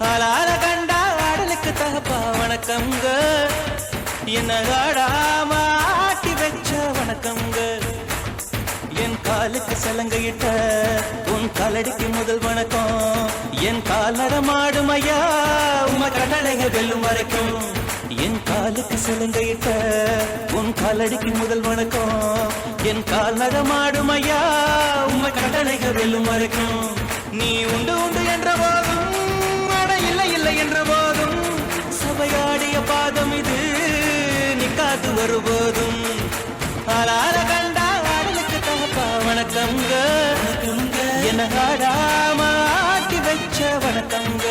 ஆளால கண்டா ஆடலுக்கு தகப்பா வணக்கம்ங்க, என்ன ஆடாம ஆட்டி வச்ச வணக்கம்ங்க. என் காலுக்கு சலங்கையிட்ட உன் காலடிக்கு முதல் வணக்கம். என் கால் நடமாடும் ஐயா உம கடலைகள் வெல்லும் வரைக்கும். என் காலுக்கு சலங்கையிட்ட உன் காலடிக்கு முதல் வணக்கம். என் கால் நடமாடும் ஐயா உம கடலைகள் வெல்லும் வரைக்கும். நீ உண்டு உண்டு என்ற போதும் அட இல்லை இல்லை என்ற போதும் சபையாடிய பாதம் இது நிக்காது வருபோதும். ஆளார கண்டா ஆடலுக்கு தகப்பா வணக்கம்ங்க, என்ன ஆடாம ஆட்டி வச்ச வணக்கம்ங்க.